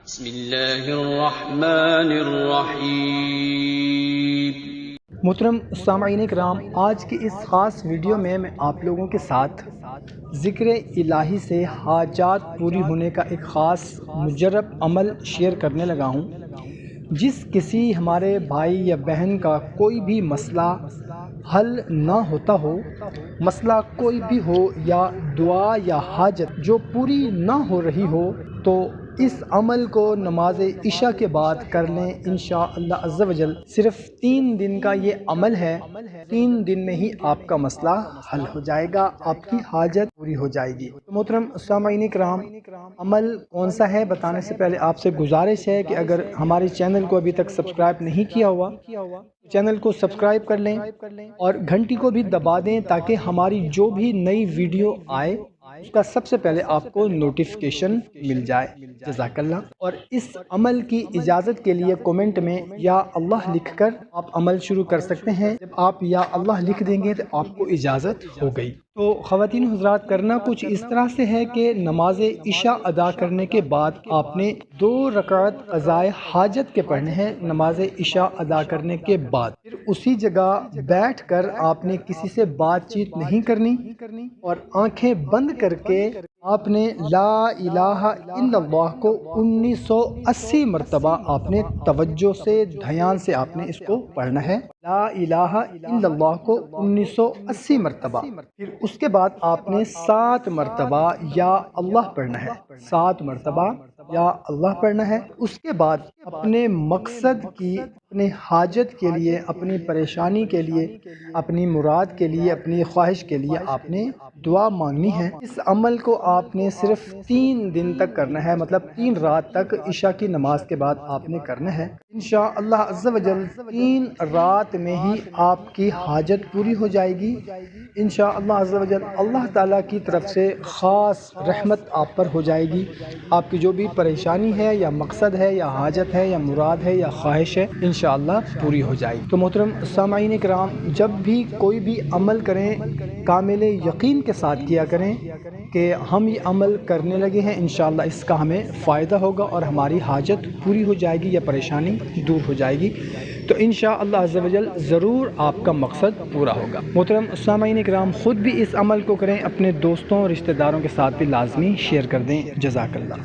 بسم اللہ الرحمن الرحیم۔ محترم سامعین کرام، آج کی اس خاص ویڈیو میں آپ لوگوں کے ساتھ ذکر الہی سے حاجات پوری ہونے کا ایک خاص مجرب عمل شیئر کرنے لگا ہوں۔ جس کسی ہمارے بھائی یا بہن کا کوئی بھی مسئلہ حل نہ ہوتا ہو، مسئلہ کوئی بھی ہو یا دعا یا حاجت جو پوری نہ ہو رہی ہو، تو اس عمل کو نماز عشاء کے بعد کر لیں انشاءاللہ عز و جل۔ صرف 3 دن کا یہ عمل ہے، 3 دن میں ہی آپ کا مسئلہ حل ہو جائے گا، آپ کی حاجت پوری ہو جائے گی۔ محترم سامعین کرام، عمل کون سا ہے بتانے سے پہلے آپ سے گزارش ہے کہ اگر ہمارے چینل کو ابھی تک سبسکرائب نہیں کیا ہوا، چینل کو سبسکرائب کر لیں اور گھنٹی کو بھی دبا دیں تاکہ ہماری جو بھی نئی ویڈیو آئے اس کا سب سے پہلے آپ کو نوٹیفیکیشن مل جائے۔ جزاک اللہ۔ اور اس عمل کی اجازت کے لیے کومنٹ میں یا اللہ لکھ کر آپ عمل شروع کر سکتے ہیں۔ جب آپ یا اللہ لکھ دیں گے تو آپ کو اجازت ہو گئی۔ تو خواتین حضرات، کرنا کچھ اس طرح سے ہے کہ نماز عشاء ادا کرنے کے بعد آپ نے 2 رکعت قضائے حاجت کے پڑھنے ہیں۔ نماز عشاء ادا کرنے کے بعد پھر اسی جگہ بیٹھ کر آپ نے کسی سے بات چیت نہیں کرنی اور آنکھیں بند کر کے آپ نے لا الہ الا اللہ کو 1980 مرتبہ آپ نے توجہ سے، دھیان سے آپ نے اس کو پڑھنا ہے۔ لا الہ الا اللہ کو 1980 مرتبہ۔ پھر اس کے بعد آپ نے 7 مرتبہ یا اللہ پڑھنا ہے، 7 مرتبہ یا اللہ پڑھنا ہے۔ اس کے بعد اپنے مقصد کی، اپنے حاجت کے لیے، اپنی پریشانی کے لیے، اپنی مراد کے لیے، اپنی خواہش کے لیے آپ نے دعا مانگنی ہے۔ اس عمل کو آپ نے صرف 3 دن تک کرنا ہے، مطلب 3 رات تک عشاء کی نماز کے بعد آپ نے کرنا ہے۔ انشاءاللہ عز و جل 3 رات میں ہی آپ کی حاجت پوری ہو جائے گی انشاءاللہ عز و جل۔ اللہ تعالیٰ کی طرف سے خاص رحمت آپ پر ہو جائے گی۔ آپ کی جو بھی پریشانی ہے یا مقصد ہے یا حاجت ہے یا مراد ہے یا خواہش ہے، انشاءاللہ پوری ہو جائے گی۔ تو محترم سامعین کرام، جب بھی کوئی بھی عمل کریں کامل یقین کے ساتھ کیا کریں کہ ہم یہ عمل کرنے لگے ہیں، انشاءاللہ اس کا ہمیں فائدہ ہوگا اور ہماری حاجت پوری ہو جائے گی یا پریشانی دور ہو جائے گی۔ تو انشاءاللہ عز و جل ضرور آپ کا مقصد پورا ہوگا۔ محترم سامعین کرام، خود بھی اس عمل کو کریں، اپنے دوستوں اور رشتہ داروں کے ساتھ بھی لازمی شیئر کر دیں۔ جزاک اللہ۔